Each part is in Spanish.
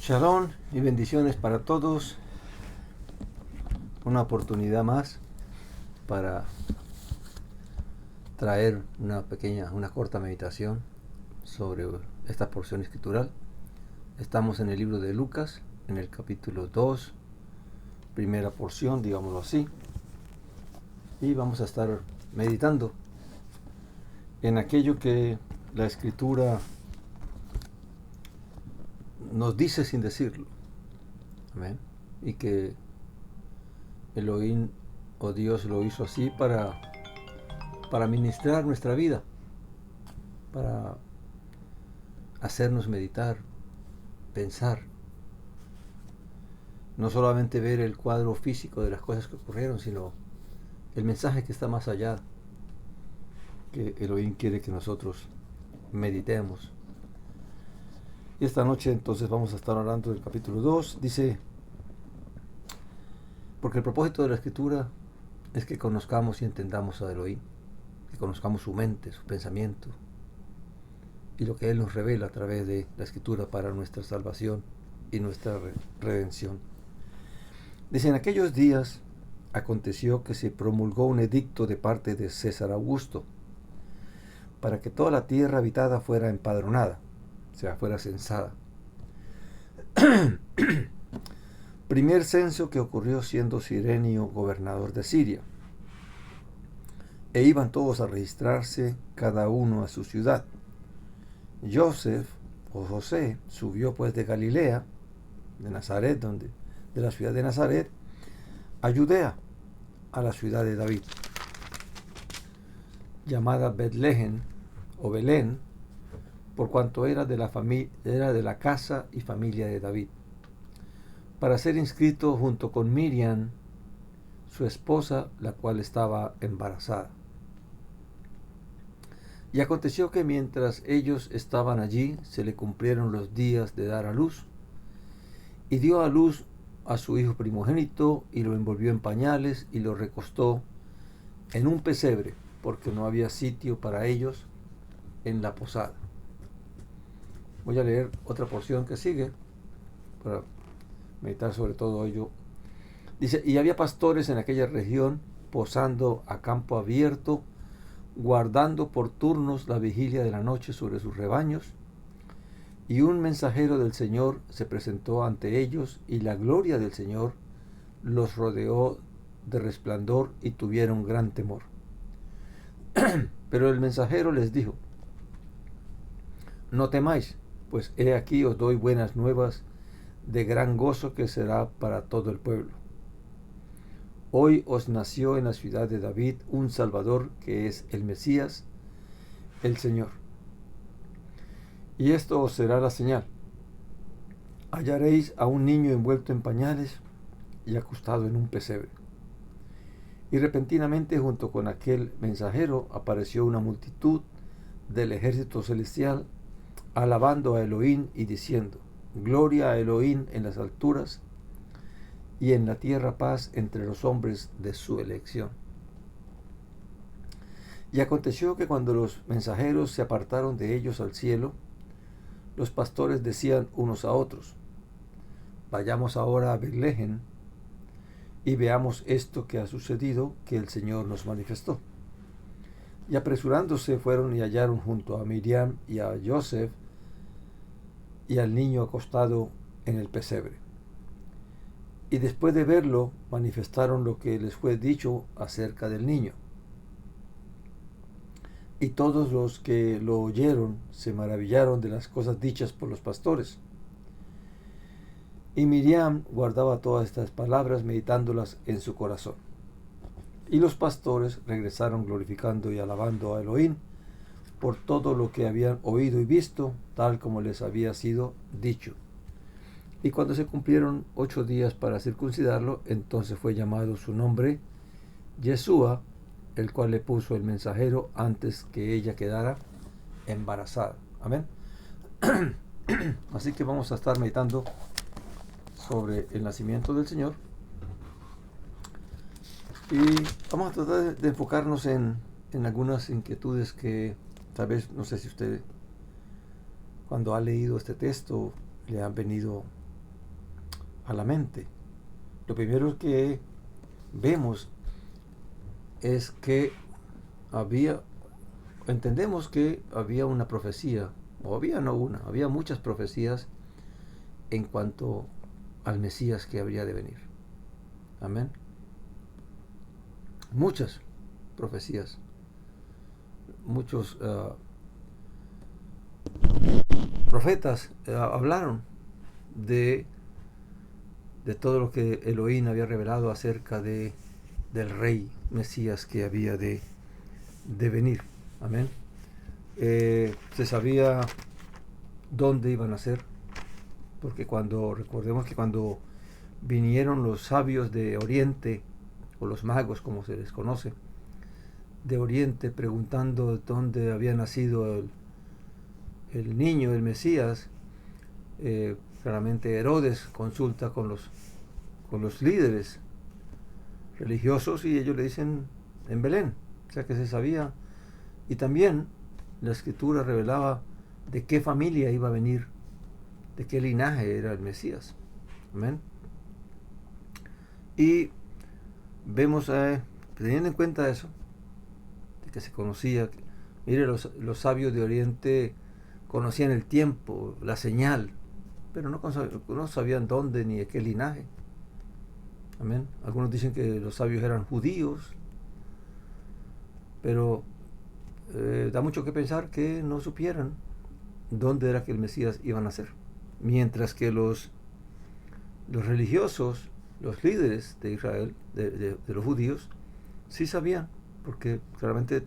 Shalom y bendiciones para todos. Una oportunidad más para traer una corta meditación sobre esta porción escritural. Estamos en el libro de Lucas, en el capítulo 2, primera porción, digámoslo así. Y vamos a estar meditando en aquello que la escritura nos dice sin decirlo. Amén. Y que Elohim o Dios lo hizo así para ministrar nuestra vida, para hacernos meditar, pensar, no solamente ver el cuadro físico de las cosas que ocurrieron, sino el mensaje que está más allá, que Elohim quiere que nosotros meditemos. Y esta noche entonces vamos a estar hablando del capítulo 2. Dice, porque el propósito de la escritura es que conozcamos y entendamos a Elohim, que conozcamos su mente, su pensamiento, y lo que Él nos revela a través de la escritura para nuestra salvación y nuestra redención. Dice, en aquellos días aconteció que se promulgó un edicto de parte de César Augusto, para que toda la tierra habitada fuera empadronada, o sea, fuera censada. Primer censo que ocurrió siendo Cirenio gobernador de Siria. E iban todos a registrarse, cada uno a su ciudad. Joseph o José subió pues de Galilea, de Nazaret, de la ciudad de Nazaret, a Judea, a la ciudad de David, llamada Betlehem o Belén, por cuanto era de la casa y familia de David, para ser inscrito junto con Miriam, su esposa, la cual estaba embarazada. Y aconteció que mientras ellos estaban allí, se le cumplieron los días de dar a luz, y dio a luz a su hijo primogénito, y lo envolvió en pañales, y lo recostó en un pesebre, porque no había sitio para ellos en la posada. Voy a leer otra porción que sigue, para meditar sobre todo ello. Dice, y había pastores en aquella región, posando a campo abierto, guardando por turnos la vigilia de la noche sobre sus rebaños, y un mensajero del Señor se presentó ante ellos, y la gloria del Señor los rodeó de resplandor, y tuvieron gran temor. Pero el mensajero les dijo, no temáis, pues he aquí os doy buenas nuevas de gran gozo que será para todo el pueblo. Hoy os nació en la ciudad de David un Salvador, que es el Mesías, el Señor. Y esto os será la señal. Hallaréis a un niño envuelto en pañales y acostado en un pesebre. Y repentinamente junto con aquel mensajero apareció una multitud del ejército celestial, alabando a Elohim y diciendo, gloria a Elohim en las alturas, y en la tierra paz entre los hombres de su elección. Y aconteció que cuando los mensajeros se apartaron de ellos al cielo, los pastores decían unos a otros, vayamos ahora a Betlehem y veamos esto que ha sucedido, que el Señor nos manifestó. Y apresurándose fueron y hallaron junto a Miriam y a Joseph y al niño acostado en el pesebre. Y después de verlo, manifestaron lo que les fue dicho acerca del niño. Y todos los que lo oyeron se maravillaron de las cosas dichas por los pastores. Y Miriam guardaba todas estas palabras, meditándolas en su corazón. Y los pastores regresaron glorificando y alabando a Elohim por todo lo que habían oído y visto, tal como les había sido dicho. Y cuando se cumplieron 8 días para circuncidarlo, entonces fue llamado su nombre Yeshua, el cual le puso el mensajero antes que ella quedara embarazada. Amén. Así que vamos a estar meditando sobre el nacimiento del Señor. Y vamos a tratar de enfocarnos en algunas inquietudes que tal vez, no sé si usted cuando ha leído este texto le han venido a la mente. Lo primero que vemos es que entendemos que había una profecía, o había no una, había muchas profecías en cuanto al Mesías que habría de venir. Amén. Muchas profecías. Muchos profetas hablaron de todo lo que Elohim había revelado acerca del rey Mesías que había de venir. Amén. Se sabía dónde iban a ser, porque recordemos que cuando vinieron los sabios de Oriente, o los magos como se les conoce, de Oriente, preguntando dónde había nacido el niño, el Mesías, claramente Herodes consulta con los líderes religiosos y ellos le dicen en Belén, o sea que se sabía. Y también la escritura revelaba de qué familia iba a venir, de qué linaje era el Mesías. Amén. Y vemos, teniendo en cuenta eso, de que se conocía, mire, los sabios de Oriente conocían el tiempo, la señal, pero no sabían dónde ni de qué linaje. Amén. Algunos dicen que los sabios eran judíos, pero da mucho que pensar que no supieran dónde era que el Mesías iba a nacer. Mientras que los religiosos, los líderes de Israel, de los judíos, sí sabían, porque claramente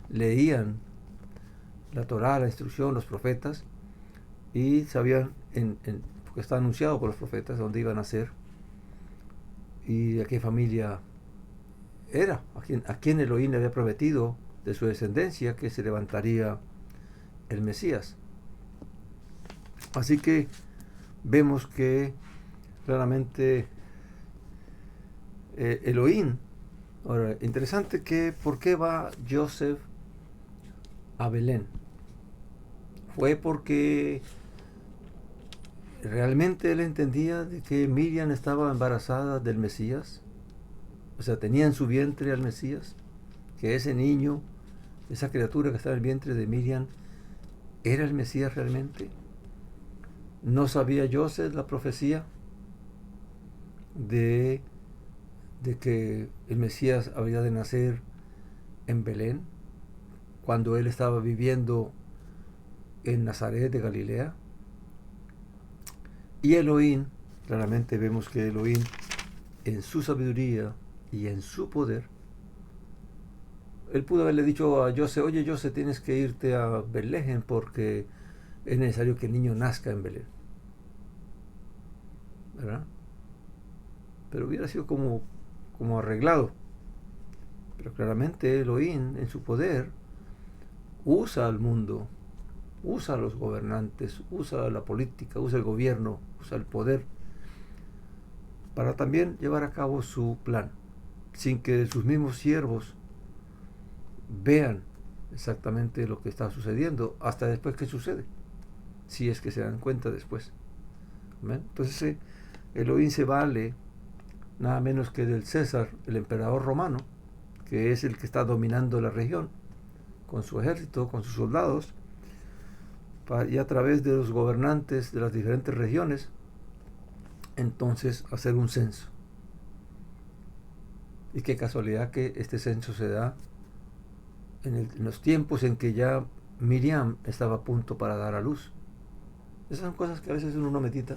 leían la Torá, la instrucción, los profetas, y sabían, porque está anunciado por los profetas, dónde iban a nacer y de qué familia era, a quién Elohim le había prometido de su descendencia que se levantaría el Mesías. Así que vemos que claramente Elohim. Ahora, interesante que ¿por qué va Joseph a Belén? Fue porque realmente él entendía de que Miriam estaba embarazada del Mesías, o sea, tenía en su vientre al Mesías, que ese niño, esa criatura que estaba en el vientre de Miriam, era el Mesías realmente. ¿No sabía Joseph la profecía de que el Mesías habría de nacer en Belén, cuando él estaba viviendo en Nazaret de Galilea? Y Elohim, claramente vemos que Elohim, en su sabiduría y en su poder, él pudo haberle dicho a José: oye José, tienes que irte a Belén porque es necesario que el niño nazca en Belén, ¿verdad? Pero hubiera sido como arreglado. Pero claramente Elohim, en su poder, usa al mundo, usa a los gobernantes, usa la política, usa el gobierno, usa el poder para también llevar a cabo su plan, sin que sus mismos siervos vean exactamente lo que está sucediendo hasta después que sucede, si es que se dan cuenta después. ¿Amén? Entonces Elohim se vale nada menos que del César, el emperador romano, que es el que está dominando la región con su ejército, con sus soldados, y a través de los gobernantes de las diferentes regiones, entonces hacer un censo. Y qué casualidad que este censo se da en los tiempos en que ya Miriam estaba a punto para dar a luz. Esas son cosas que a veces uno no medita,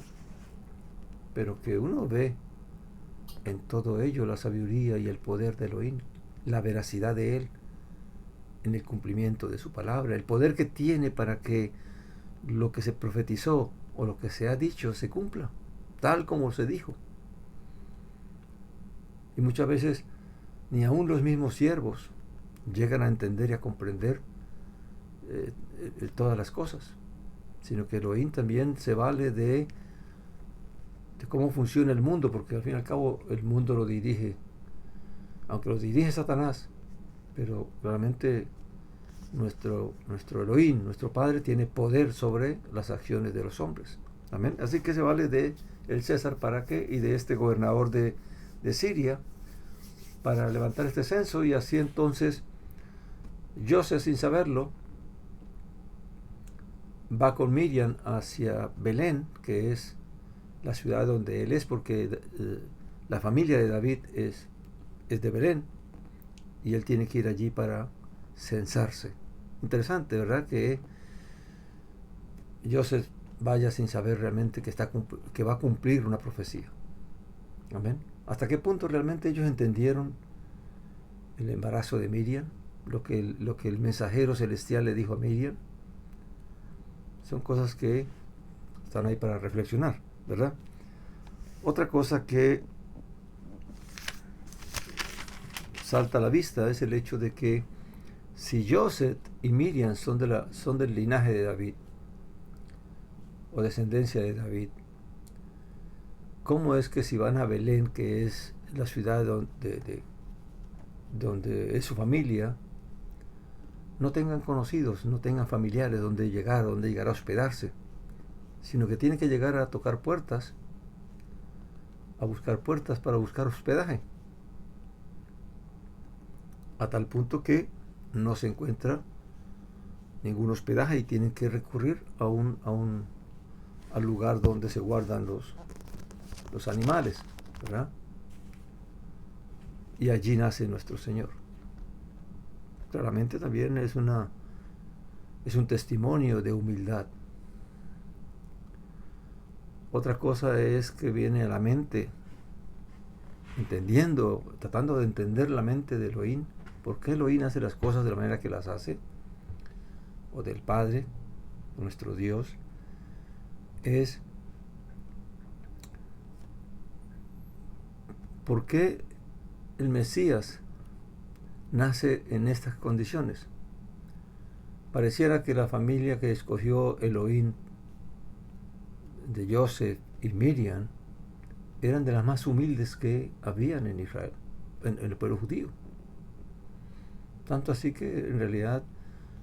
pero que uno ve en todo ello la sabiduría y el poder de Elohim, la veracidad de él en el cumplimiento de su palabra, el poder que tiene para que lo que se profetizó o lo que se ha dicho se cumpla, tal como se dijo. Y muchas veces ni aun los mismos siervos llegan a entender y a comprender todas las cosas, sino que Elohim también se vale de cómo funciona el mundo, porque al fin y al cabo el mundo lo dirige, aunque lo dirige Satanás, pero realmente nuestro Elohim, nuestro Padre, tiene poder sobre las acciones de los hombres. Amén. Así que se vale de el César para qué y de este gobernador de Siria para levantar este censo, y así entonces José, sin saberlo, va con Miriam hacia Belén, que es la ciudad donde él es, porque la familia de David es de Belén, y él tiene que ir allí para censarse. Interesante, ¿verdad? Que José vaya sin saber realmente que va a cumplir una profecía. Amén. ¿Hasta qué punto realmente ellos entendieron el embarazo de Miriam? Lo que el mensajero celestial le dijo a Miriam. Son cosas que están ahí para reflexionar, ¿verdad? Otra cosa que salta a la vista es el hecho de que si Joseph y Miriam son del linaje de David o descendencia de David, ¿cómo es que si van a Belén, que es la ciudad donde es su familia, no tengan conocidos, no tengan familiares donde llegar a hospedarse, sino que tienen que llegar a tocar puertas, a buscar puertas para buscar hospedaje? A tal punto que no se encuentra ningún hospedaje y tienen que recurrir al lugar donde se guardan los animales, ¿verdad? Y allí nace nuestro Señor. Claramente también es un testimonio de humildad. Otra cosa es que viene a la mente, tratando de entender la mente de Elohim, por qué Elohim hace las cosas de la manera que las hace, o del Padre, nuestro Dios, es por qué el Mesías nace en estas condiciones. Pareciera que la familia que escogió Elohim de Joseph y Miriam eran de las más humildes que habían en Israel, en el pueblo judío. Tanto así que en realidad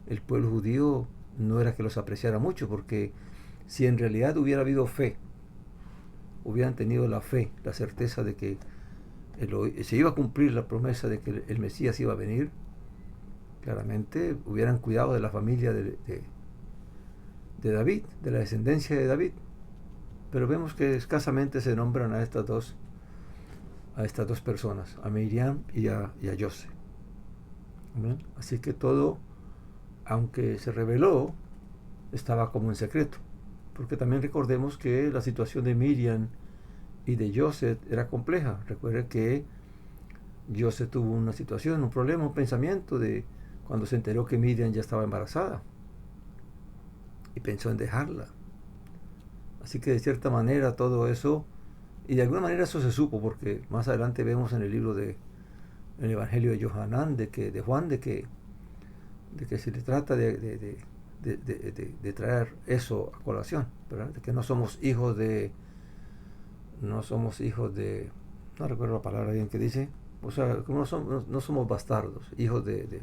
el pueblo judío no era que los apreciara mucho, porque si en realidad hubiera habido fe, hubieran tenido la fe, la certeza de que se iba a cumplir la promesa de que el Mesías iba a venir, claramente hubieran cuidado de la familia de David, de la descendencia de David. Pero vemos que escasamente se nombran a estas dos personas, a Miriam y a José. ¿Ven? Así que todo, aunque se reveló, estaba como en secreto. Porque también recordemos que la situación de Miriam y de José era compleja. Recuerde que José tuvo una situación, un problema, un pensamiento de cuando se enteró que Miriam ya estaba embarazada y pensó en dejarla. Así que de cierta manera todo eso, y de alguna manera eso se supo, porque más adelante vemos en el libro en el Evangelio de Yohanan, de Juan, de que se le trata de traer eso a colación, ¿verdad? De que no somos hijos de, no recuerdo la palabra bien que dice, o sea, como no somos bastardos, hijos de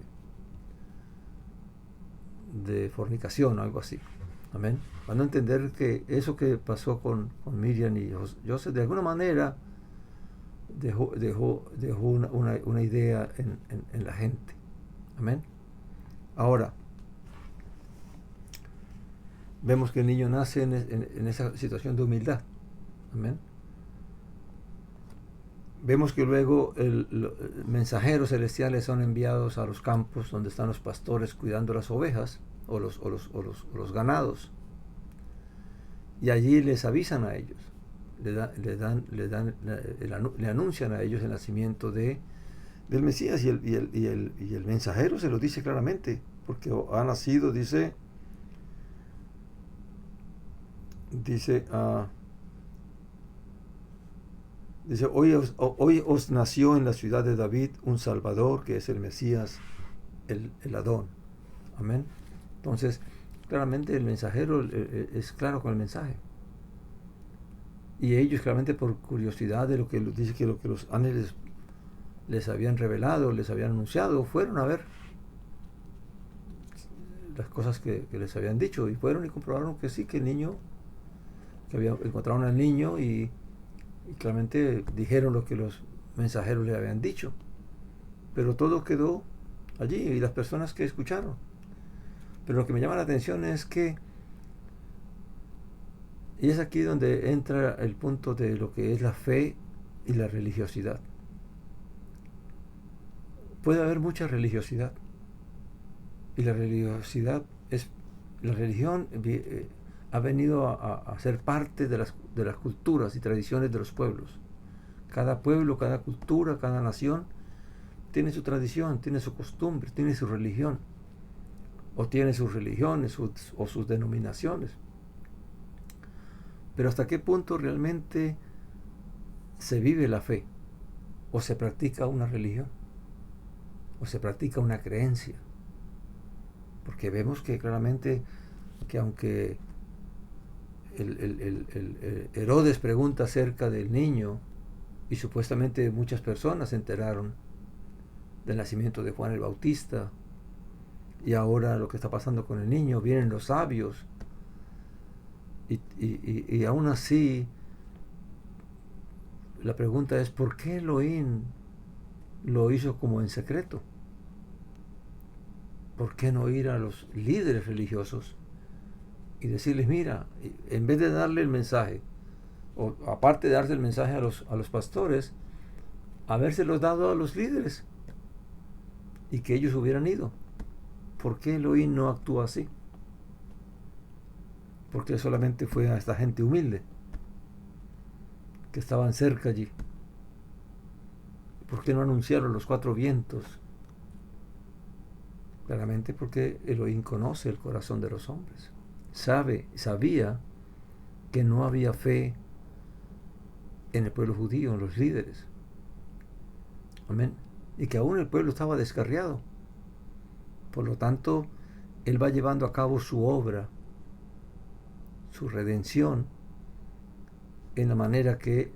fornicación o algo así. Amén. Van a entender que eso que pasó con Miriam y José de alguna manera dejó una idea en la gente. Amén. Ahora, vemos que el niño nace en esa situación de humildad. Amén. Vemos que luego mensajeros celestiales son enviados a los campos donde están los pastores cuidando las ovejas o los ganados, y allí les avisan a ellos, le anuncian a ellos el nacimiento del Mesías, y el mensajero se lo dice claramente, porque ha nacido, dice hoy os nació en la ciudad de David un Salvador, que es el Mesías, el Adón. Amén. Entonces, claramente el mensajero es claro con el mensaje. Y ellos, claramente por curiosidad de lo que dice que lo que los ángeles les habían revelado, les habían anunciado, fueron a ver las cosas que les habían dicho, y fueron y comprobaron que sí, que el niño encontraron al niño y claramente dijeron lo que los mensajeros le habían dicho. Pero todo quedó allí y las personas que escucharon. Pero lo que me llama la atención es que, y es aquí donde entra el punto de lo que es la fe y la religiosidad. Puede haber mucha religiosidad. Y la religiosidad la religión ha venido a ser parte de las culturas y tradiciones de los pueblos. Cada pueblo, cada cultura, cada nación tiene su tradición, tiene su costumbre, tiene su religión, o tiene sus religiones o sus denominaciones. Pero ¿hasta qué punto realmente se vive la fe? ¿O se practica una religión? ¿O se practica una creencia? Porque vemos que claramente que aunque el Herodes pregunta acerca del niño y supuestamente muchas personas se enteraron del nacimiento de Juan el Bautista y ahora lo que está pasando con el niño, vienen los sabios y aún así la pregunta es ¿por qué Elohim lo hizo como en secreto? ¿Por qué no ir a los líderes religiosos y decirles, mira, en vez de darle el mensaje, o aparte de darse el mensaje a los pastores, habérselos dado a los líderes y que ellos hubieran ido? ¿Por qué Elohim no actúa así? ¿Por qué solamente fue a esta gente humilde que estaban cerca allí? ¿Por qué no anunciaron los 4 vientos? Claramente porque Elohim conoce el corazón de los hombres. Sabía que no había fe en el pueblo judío, en los líderes. Amén. Y que aún el pueblo estaba descarriado. Por lo tanto, Él va llevando a cabo su obra, su redención, en la manera que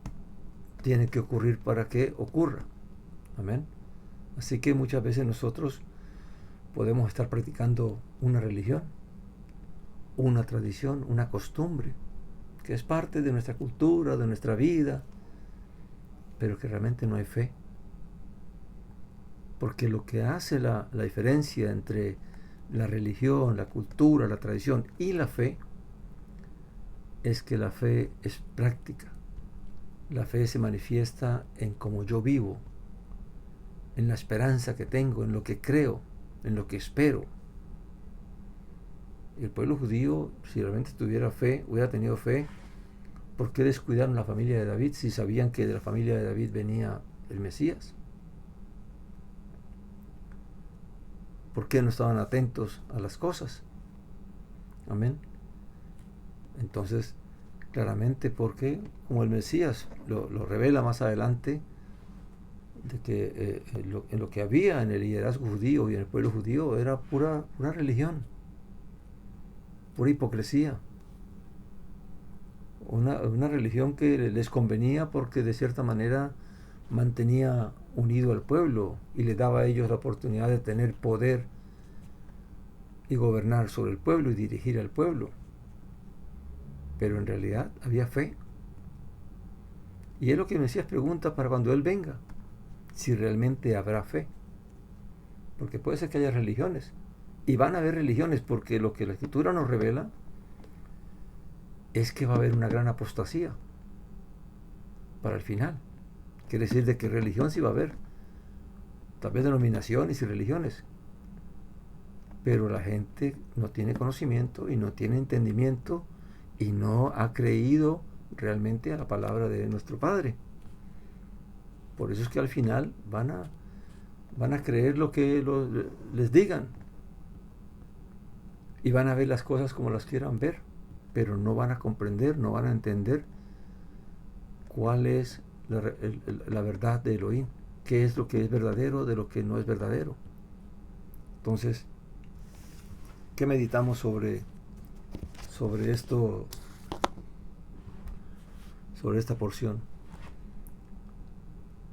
tiene que ocurrir para que ocurra. Amén. Así que muchas veces nosotros podemos estar practicando una religión, una tradición, una costumbre, que es parte de nuestra cultura, de nuestra vida, pero que realmente no hay fe. Porque lo que hace la diferencia entre la religión, la cultura, la tradición y la fe es que la fe es práctica. La fe se manifiesta en cómo yo vivo, en la esperanza que tengo, en lo que creo, en lo que espero. El pueblo judío, si realmente tuviera fe, hubiera tenido fe, ¿por qué descuidaron la familia de David si sabían que de la familia de David venía el Mesías? ¿Por qué no estaban atentos a las cosas? Amén. Entonces, claramente porque, como el Mesías lo revela más adelante, de que en lo que había en el liderazgo judío y en el pueblo judío era pura religión, pura hipocresía. Una religión que les convenía porque de cierta manera mantenía unido al pueblo y les daba a ellos la oportunidad de tener poder y gobernar sobre el pueblo y dirigir al pueblo. Pero en realidad había fe. Y es lo que el Mesías pregunta para cuando Él venga, si realmente habrá fe. Porque puede ser que haya religiones, y van a haber religiones, porque lo que la Escritura nos revela es que va a haber una gran apostasía para el final. Quiere decir de que religión sí va a haber, tal vez denominaciones y religiones, pero la gente no tiene conocimiento y no tiene entendimiento y no ha creído realmente a la palabra de nuestro Padre. Por eso es que al final van a creer lo que les digan y van a ver las cosas como las quieran ver, pero no van a comprender, no van a entender cuál es la verdad de Elohim, qué es lo que es verdadero de lo que no es verdadero. Entonces, ¿qué meditamos sobre esto, sobre esta porción?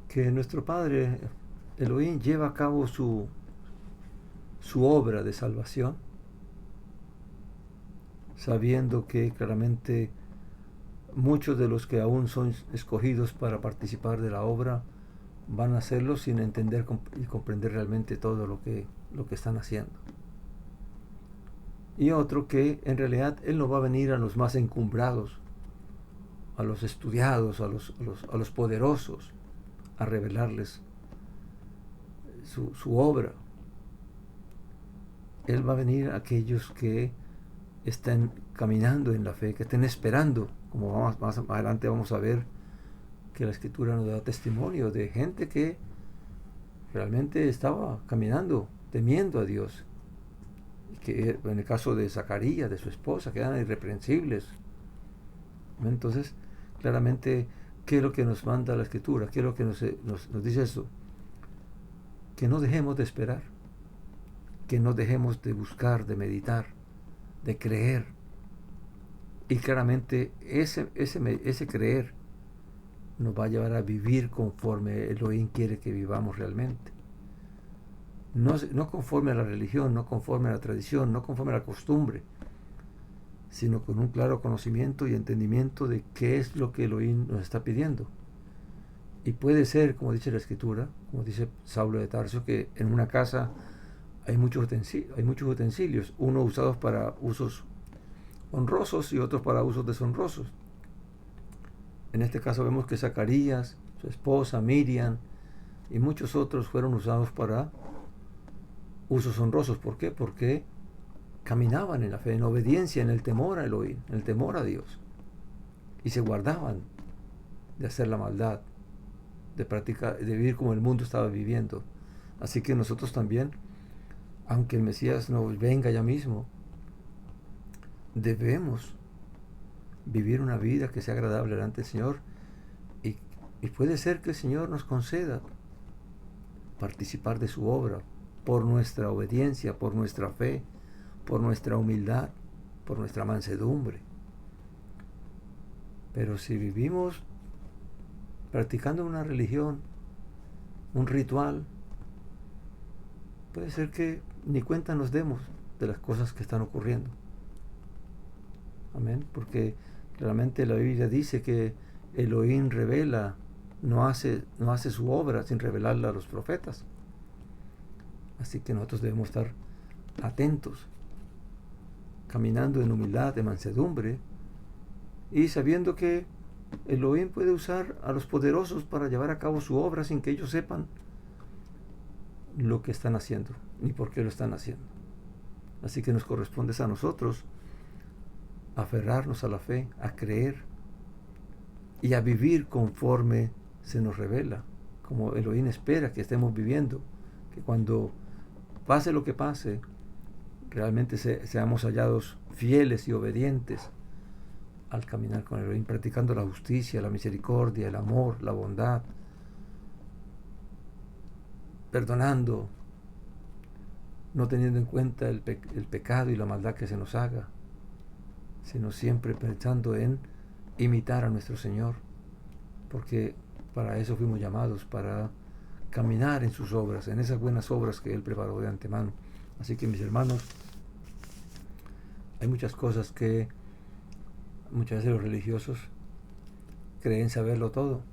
Que nuestro Padre Elohim lleva a cabo su obra de salvación, sabiendo que claramente muchos de los que aún son escogidos para participar de la obra van a hacerlo sin entender y comprender realmente todo lo que están haciendo. Y otro que en realidad Él no va a venir a los más encumbrados, a los estudiados, a los poderosos, a revelarles su obra. Él va a venir a aquellos que estén caminando en la fe, que estén esperando, como más adelante vamos a ver que la Escritura nos da testimonio de gente que realmente estaba caminando, temiendo a Dios, que en el caso de Zacarías, de su esposa, que eran irreprensibles. Entonces, claramente, ¿qué es lo que nos manda la Escritura? ¿Qué es lo que nos dice eso? Que no dejemos de esperar, que no dejemos de buscar, de meditar, de creer. Y claramente ese creer nos va a llevar a vivir conforme Elohim quiere que vivamos realmente. No conforme a la religión, no conforme a la tradición, no conforme a la costumbre, sino con un claro conocimiento y entendimiento de qué es lo que Elohim nos está pidiendo. Y puede ser, como dice la Escritura, como dice Saulo de Tarso, que en una casa hay muchos utensilios, unos usados para usos honrosos y otros para usos deshonrosos. En este caso vemos que Zacarías, su esposa, Miriam y muchos otros fueron usados para usos honrosos. ¿Por qué? Porque caminaban en la fe, en obediencia, en el temor a Elohim, en el temor a Dios. Y se guardaban de hacer la maldad, de practicar, de vivir como el mundo estaba viviendo. Así que nosotros también, aunque el Mesías no venga ya mismo, debemos vivir una vida que sea agradable delante del Señor, y puede ser que el Señor nos conceda participar de su obra por nuestra obediencia, por nuestra fe, por nuestra humildad, por nuestra mansedumbre. Pero si vivimos practicando una religión, un ritual, puede ser que ni cuenta nos demos de las cosas que están ocurriendo. Amén, porque claramente la Biblia dice que Elohim revela, no hace su obra sin revelarla a los profetas. Así que nosotros debemos estar atentos, caminando en humildad, de mansedumbre, y sabiendo que Elohim puede usar a los poderosos para llevar a cabo su obra sin que ellos sepan lo que están haciendo, ni por qué lo están haciendo. Así que nos corresponde a nosotros aferrarnos a la fe, a creer y a vivir conforme se nos revela, como Elohim espera que estemos viviendo, que cuando pase lo que pase, realmente seamos hallados fieles y obedientes al caminar con Elohim, practicando la justicia, la misericordia, el amor, la bondad, perdonando, no teniendo en cuenta el pecado y la maldad que se nos haga, sino siempre pensando en imitar a nuestro Señor, porque para eso fuimos llamados, para caminar en sus obras, en esas buenas obras que Él preparó de antemano. Así que, mis hermanos, hay muchas cosas que muchas veces los religiosos creen saberlo todo,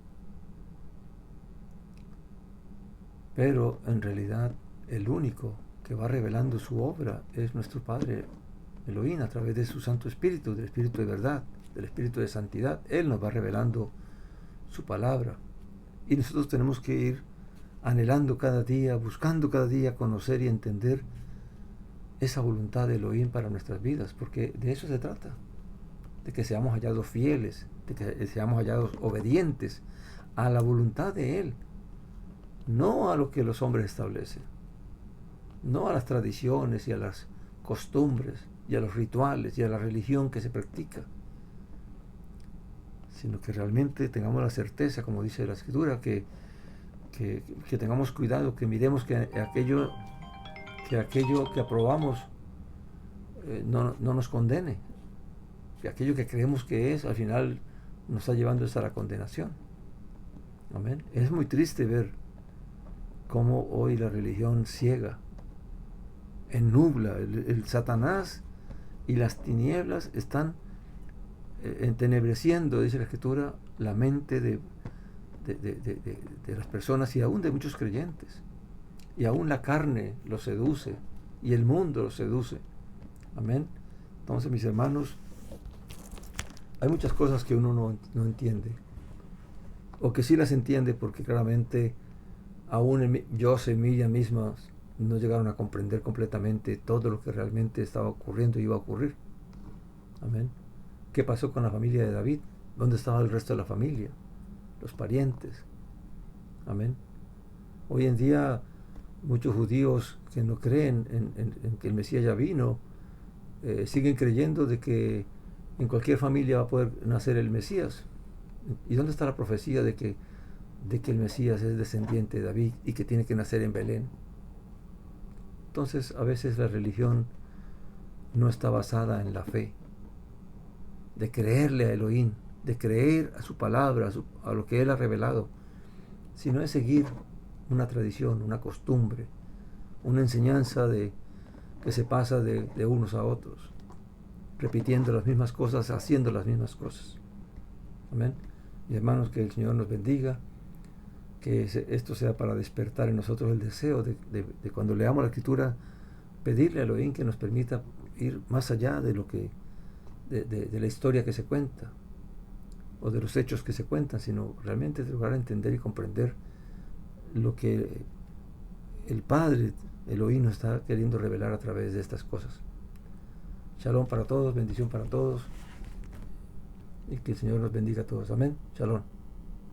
pero en realidad el único que va revelando su obra es nuestro Padre Elohim, a través de su Santo Espíritu, del Espíritu de verdad, del Espíritu de santidad. Él nos va revelando su palabra, y nosotros tenemos que ir anhelando cada día, buscando cada día conocer y entender esa voluntad de Elohim para nuestras vidas, porque de eso se trata, de que seamos hallados fieles, de que seamos hallados obedientes a la voluntad de Él, no a lo que los hombres establecen, no a las tradiciones y a las costumbres y a los rituales y a la religión que se practica, sino que realmente tengamos la certeza, como dice la Escritura, que tengamos cuidado, que miremos que aquello que aprobamos no nos condene, que aquello que creemos que es, al final nos está llevando a la condenación. Amén. Es muy triste ver cómo hoy la religión ciega, ennubla, el Satanás y las tinieblas están entenebreciendo, dice la Escritura, la mente de las personas y aún de muchos creyentes. Y aún la carne los seduce y el mundo los seduce. Amén. Entonces, mis hermanos, hay muchas cosas que uno no entiende, o que sí las entiende porque claramente aún José y Miriam mismas no llegaron a comprender completamente todo lo que realmente estaba ocurriendo y iba a ocurrir. Amén. ¿Qué pasó con la familia de David? ¿Dónde estaba el resto de la familia? Los parientes. Amén. Hoy en día muchos judíos que no creen en que el Mesías ya vino, siguen creyendo de que en cualquier familia va a poder nacer el Mesías. ¿Y dónde está la profecía de que el Mesías es descendiente de David y que tiene que nacer en Belén? Entonces, a veces la religión no está basada en la fe, de creerle a Elohim, de creer a su palabra, a lo que Él ha revelado, sino es seguir una tradición, una costumbre, una enseñanza que se pasa de unos a otros, repitiendo las mismas cosas, haciendo las mismas cosas. Amén. Mis hermanos, que el Señor nos bendiga, que esto sea para despertar en nosotros el deseo de cuando leamos la Escritura, pedirle a Elohim que nos permita ir más allá de lo que de la historia que se cuenta o de los hechos que se cuentan, sino realmente lograr entender y comprender lo que el Padre Elohim nos está queriendo revelar a través de estas cosas. Shalom para todos, bendición para todos, y que el Señor nos bendiga a todos. Amén. Shalom.